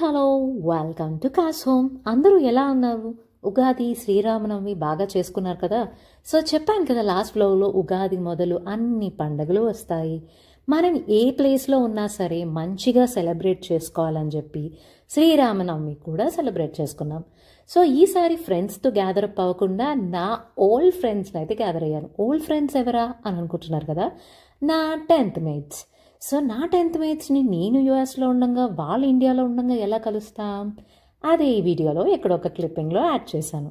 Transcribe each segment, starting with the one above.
Hello welcome to cos home. అందరూ ఎలా ఉన్నారు? ఉగాది శ్రీరామనవమి బాగా చేసుకున్నారు కదా. సో చెప్పాను కదా లాస్ట్ వ్లాగ్లో, ఉగాది మొదలు అన్ని పండుగలు వస్తాయి. మనం ఏ ప్లేస్లో ఉన్నా సరే మంచిగా సెలబ్రేట్ చేసుకోవాలని చెప్పి శ్రీరామనవమి కూడా సెలబ్రేట్ చేసుకున్నాం. సో ఈసారి ఫ్రెండ్స్తో గ్యాదర్ అప్ అవ్వకుండా నా ఓల్డ్ ఫ్రెండ్స్ని అయితే గ్యాదర్ అయ్యాను. ఓల్డ్ ఫ్రెండ్స్ ఎవరా అని అనుకుంటున్నారు కదా, నా 10th మేట్స్. సో నా 10th మేట్స్ని నేను యూఎస్లో ఉండగా వాళ్ళు ఇండియాలో ఉండగా ఎలా కలుస్తాం, అదే ఈ వీడియోలో ఎక్కడొక క్లిప్పింగ్లో యాడ్ చేశాను.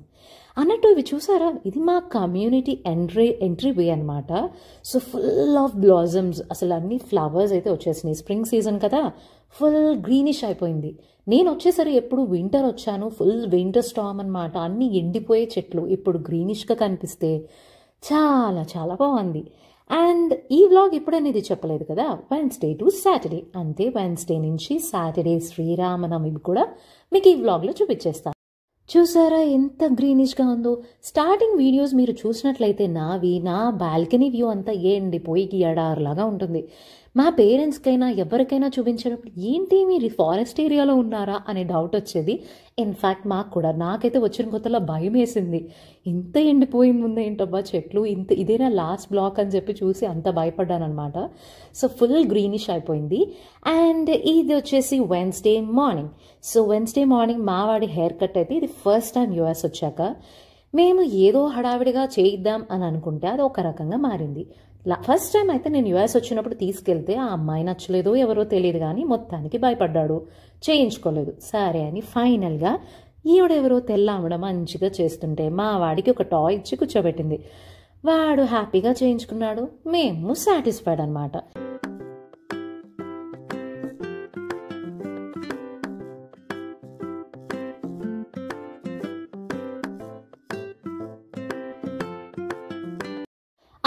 అన్నట్టు ఇవి చూసారా, ఇది మా కమ్యూనిటీ ఎంట్రీ వే అనమాట. సో ఫుల్ ఆఫ్ బ్లాజమ్స్, అసలు అన్ని ఫ్లవర్స్ అయితే వచ్చేసినాయి. స్ప్రింగ్ సీజన్ కదా, ఫుల్ గ్రీనిష్ అయిపోయింది. నేను వచ్చేసరి ఎప్పుడు వింటర్ వచ్చాను, ఫుల్ వింటర్ స్టామ్ అనమాట. అన్నీ ఎండిపోయే చెట్లు ఇప్పుడు గ్రీనిష్గా కనిపిస్తే చాలా చాలా బాగుంది. అండ్ ఈ వ్లాగ్ ఎప్పుడనేది చెప్పలేదు కదా, వెన్స్డే టు సాటర్డే, అంతే వెన్స్డే నుంచి సాటర్డే శ్రీరామనవమి కూడా మీకు ఈ వ్లాగ్లో చూపించేస్తాను. చూసారా ఎంత గ్రీనిష్గా ఉందో. స్టార్టింగ్ వీడియోస్ మీరు చూసినట్లయితే నా బాల్కనీ వ్యూ అంతా ఎండిపోయి ఎడారిలాగా ఉంటుంది. మా పేరెంట్స్కైనా ఎవరికైనా చూపించేటప్పుడు ఏంటి మీరు ఫారెస్ట్ ఏరియాలో ఉన్నారా అనే డౌట్ వచ్చేది. ఇన్ఫ్యాక్ట్ మాకు కూడా, నాకైతే వచ్చిన కొత్తలో భయం వేసింది. ఇంత ఎండిపోయింది ముందే ఏంటబ్బా చెట్లు, ఇదేనా లాస్ట్ బ్లాక్ అని చెప్పి చూసి అంత భయపడ్డాను అనమాట. సో ఫుల్ గ్రీనిష్ అయిపోయింది. అండ్ ఇది వచ్చేసి Wednesday morning. So Wednesday morning మా వాడి హెయిర్ కట్ అయితే ఇది ఫస్ట్ టైం యూఎస్ వచ్చాక. మేము ఏదో హడావిడిగా చేయిద్దాం అని అనుకుంటే అది ఒక రకంగా మారింది. ఫస్ట్ టైం అయితే నేను యూఎస్ వచ్చినప్పుడు తీసుకెళ్తే ఆ అమ్మాయి నచ్చలేదో ఎవరో తెలియదు కానీ మొత్తానికి భయపడ్డాడు, చేయించుకోలేదు. సరే అని ఫైనల్గా ఈవిడెవరో తెల్లావిడ మంచిగా చేస్తుంటే మా వాడికి ఒక టాయ్ ఇచ్చి కూర్చోబెట్టింది. వాడు హ్యాపీగా చేయించుకున్నాడు, మేము సాటిస్ఫైడ్ అనమాట.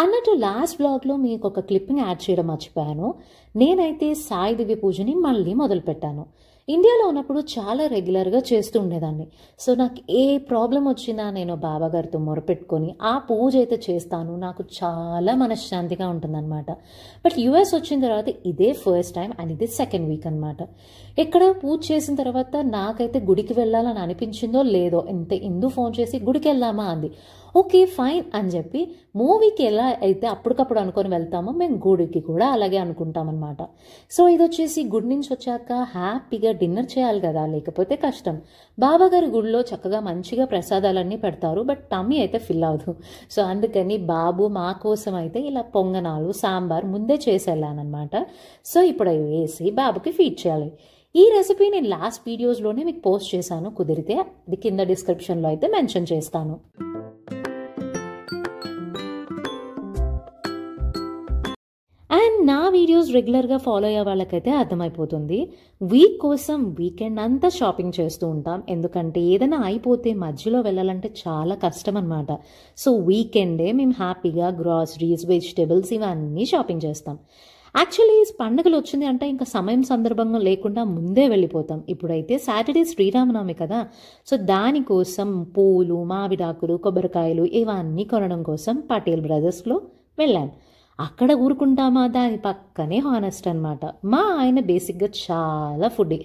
అన్నట్టు లాస్ట్ బ్లాగ్లో మీకు ఒక క్లిప్పింగ్ యాడ్ చేయడం మర్చిపోయాను. నేనైతే సాయి దివ్య పూజని మళ్ళీ మొదలుపెట్టాను. ఇండియాలో ఉన్నప్పుడు చాలా రెగ్యులర్గా చేస్తూ ఉండేదాన్ని. సో నాకు ఏ ప్రాబ్లం వచ్చినా నేను బాబాగారితో మొరపెట్టుకొని ఆ పూజ అయితే చేస్తాను. నాకు చాలా మనశ్శాంతిగా ఉంటుందన్నమాట. బట్ యూఎస్ వచ్చిన తర్వాత ఇదే ఫస్ట్ టైం అండ్ ఇదే సెకండ్ వీక్ అనమాట. ఇక్కడ పూజ చేసిన తర్వాత నాకైతే గుడికి వెళ్ళాలని అనిపించిందో లేదో, ఇందు ఫోన్ చేసి గుడికి వెళ్దామా అంది. ఓకే ఫైన్ అని చెప్పి, మూవీకి ఎలా అయితే అప్పటికప్పుడు అనుకొని వెళ్తామో మేము గుడికి కూడా అలాగే అనుకుంటామన్నమాట. సో ఇది వచ్చేసి గుడి నుంచి వచ్చాక హ్యాపీగా డిన్నర్ చేయాలి కదా, లేకపోతే కష్టం. బాబాగారి గుడిలో చక్కగా మంచిగా ప్రసాదాలన్నీ పెడతారు, బట్ టమ్మీ అయితే ఫిల్ అవ్వదు. సో అందుకని బాబు మా కోసం అయితే ఇలా పొంగనాలు సాంబార్ ముందే చేసి వెళ్ళానమాట. సో ఇప్పుడు అవి వేసి బాబుకి ఫీడ్ చేయాలి. ఈ రెసిపీ నేను లాస్ట్ వీడియోస్లోనే మీకు పోస్ట్ చేశాను, కుదిరితే అది కింద డిస్క్రిప్షన్లో అయితే మెన్షన్ చేస్తాను. అండ్ నా వీడియోస్ రెగ్యులర్గా ఫాలో అయ్యే వాళ్ళకైతే అర్థమైపోతుంది, వీక్ కోసం వీకెండ్ అంతా షాపింగ్ చేస్తూ ఉంటాం. ఎందుకంటే ఏదైనా అయిపోతే మధ్యలో వెళ్ళాలంటే చాలా కష్టం అనమాట. సో వీకెండే మేము హ్యాపీగా గ్రాసరీస్, వెజిటేబుల్స్ ఇవన్నీ షాపింగ్ చేస్తాం. యాక్చువల్లీ పండుగలు వచ్చింది అంటే ఇంకా సమయం సందర్భంగా లేకుండా ముందే వెళ్ళిపోతాం. ఇప్పుడైతే సాటర్డే శ్రీరామనవమి కదా, సో దానికోసం పూలు, మామిడాకులు, కొబ్బరికాయలు ఇవన్నీ కొనడం కోసం పటేల్ బ్రదర్స్లో వెళ్ళాం. అక్కడ ఊరుకుంటామా, దాని పక్కనే హానెస్ట్ అనమాట. మా ఆయన బేసిక్గా చాలా ఫుడ్డీ.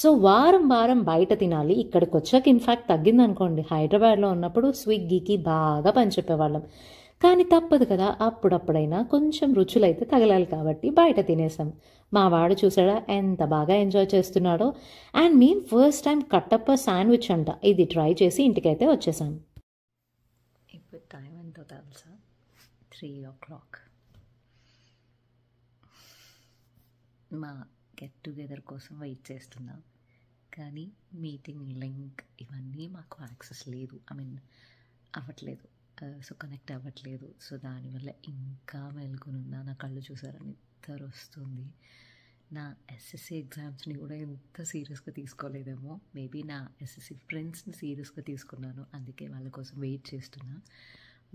సో వారం వారం బయట తినాలి. ఇక్కడికి వచ్చాక ఇన్ఫ్యాక్ట్ తగ్గిందనుకోండి. హైదరాబాద్లో ఉన్నప్పుడు స్విగ్గీకి బాగా పనిచెప్పేవాళ్ళం, కానీ తప్పదు కదా, అప్పుడప్పుడైనా కొంచెం రుచులైతే తగలాలి కాబట్టి బయట తినేసాం. మా వాడు చూసాడా ఎంత బాగా ఎంజాయ్ చేస్తున్నాడో. అండ్ మేము ఫస్ట్ టైం కట్టప్ప శాండ్విచ్ అంట, ఇది ట్రై చేసి ఇంటికైతే వచ్చేసాం. ఇప్పుడు టైం ఎంతో తెలుసా, 3 o'clock. మా గెట్ టుగెదర్ కోసం వెయిట్ చేస్తున్నాం, కానీ మీటింగ్ లింక్ ఇవన్నీ మాకు యాక్సెస్ లేదు, అవ్వట్లేదు. సో కనెక్ట్ అవ్వట్లేదు. సో దానివల్ల ఇంకా మెలుగునున్నా. నా కళ్ళు చూసారని నిద్ర వస్తుంది. నా ఎస్ఎస్సి ఎగ్జామ్స్ని కూడా ఎంత సీరియస్గా తీసుకోలేదేమో. మేబీ నా ఎస్ఎస్సి ఫ్రెండ్స్ని సీరియస్గా తీసుకున్నాను, అందుకే వాళ్ళ కోసం వెయిట్ చేస్తున్నా.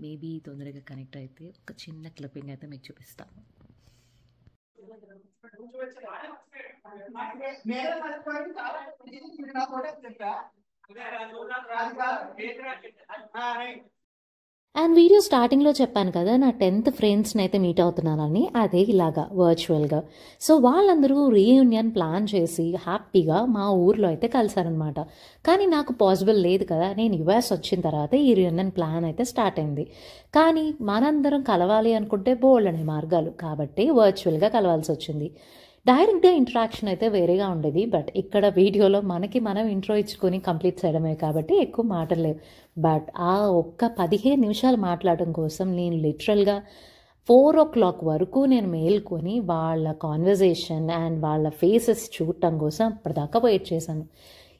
మేబీ తొందరగా కనెక్ట్ అయితే ఒక చిన్న క్లిప్పింగ్ అయితే మీకు చూపిస్తాను. అండ్ వీడియో స్టార్టింగ్లో చెప్పాను కదా నా 10th ఫ్రెండ్స్ని అయితే మీట్ అవుతున్నానని, అదే ఇలాగా వర్చువల్గా. సో వాళ్ళందరూ రీయూనియన్ ప్లాన్ చేసి హ్యాపీగా మా ఊర్లో అయితే కలిసారనమాట. కానీ నాకు పాసిబుల్ లేదు కదా, నేను యుఎస్ వచ్చిన తర్వాత ఈ రీయూనియన్ ప్లాన్ అయితే స్టార్ట్ అయింది. కానీ మనందరం కలవాలి అనుకుంటే బోల్డ్ అనే మార్గాలు, కాబట్టి వర్చువల్గా కలవాల్సి వచ్చింది. డైరెక్ట్గా ఇంటరాక్షన్ అయితే వేరేగా ఉండేది, బట్ ఇక్కడ వీడియోలో మనకి మనం ఇంట్రో ఇచ్చుకొని కంప్లీట్ చేయడమే కాబట్టి ఎక్కువ మాటలు లేవు. బట్ ఆ ఒక్క 15 నిమిషాలు మాట్లాడడం కోసం నేను లిటరల్గా 4 o'clock వరకు నేను మేల్కొని వాళ్ళ కాన్వర్జేషన్ అండ్ వాళ్ళ ఫేసెస్ చూడటం కోసం అప్పటిదాకా వెయిట్ చేశాను.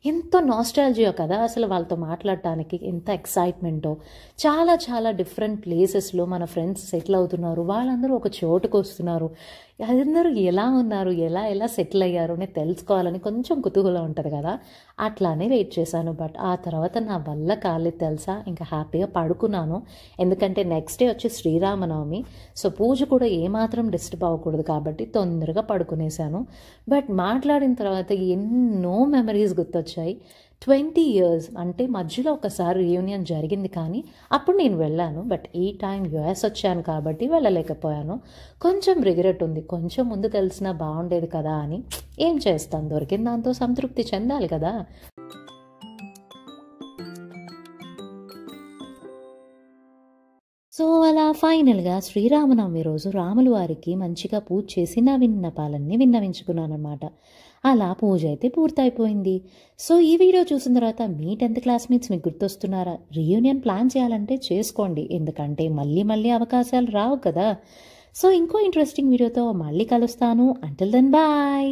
ఎంతో నాస్టాలజియా కదా అసలు వాళ్ళతో మాట్లాడటానికి, ఎంత ఎక్సైట్మెంటో. చాలా చాలా డిఫరెంట్ ప్లేసెస్లో మన ఫ్రెండ్స్ సెటిల్ అవుతున్నారు, వాళ్ళందరూ ఒక చోటుకు వస్తున్నారు, అందరూ ఎలా ఉన్నారు, ఎలా ఎలా సెటిల్ అయ్యారు అని తెలుసుకోవాలని కొంచెం కుతూహలం ఉంటుంది కదా, అట్లానే వెయిట్ చేశాను. బట్ ఆ తర్వాత నా వల్ల కాలేదు తెలుసా, ఇంకా హ్యాపీగా పడుకున్నాను. ఎందుకంటే నెక్స్ట్ డే వచ్చి శ్రీరామనవమి, సో పూజ కూడా ఏమాత్రం డిస్టర్బ్ అవ్వకూడదు కాబట్టి తొందరగా పడుకునేశాను. బట్ మాట్లాడిన తర్వాత ఎన్నో మెమరీస్ గుర్తొచ్చాయి. 20 years అంటే మధ్యలో ఒకసారి రీయూనియన్ జరిగింది, కానీ అప్పుడు నేను వెళ్ళాను. బట్ ఈ టైం యుఎస్ వచ్చాను కాబట్టి వెళ్ళలేకపోయాను. కొంచెం రిగ్రెట్ ఉంది, కొంచెం ముందు తెలిసినా బాగుండేది కదా అని. ఏం చేస్తాను, దొరికిన దాంతో సంతృప్తి చెందాలి కదా. సో అలా ఫైనల్గా శ్రీరామనవమి రోజు రాముల వారికి మంచిగా పూజ చేసి నా విన్నపాలన్నీ విన్నవించుకున్నాను అనమాట. అలా పూజ అయితే పూర్తయిపోయింది. సో ఈ వీడియో చూసిన తర్వాత మీ 10th క్లాస్మేట్స్ మీకు గుర్తొస్తున్నారా? రీయూనియన్ ప్లాన్ చేయాలంటే చేసుకోండి, ఎందుకంటే మళ్ళీ మళ్ళీ అవకాశాలు రావు కదా. సో ఇంకో ఇంట్రెస్టింగ్ వీడియోతో మళ్ళీ కలుస్తాను. Until then bye.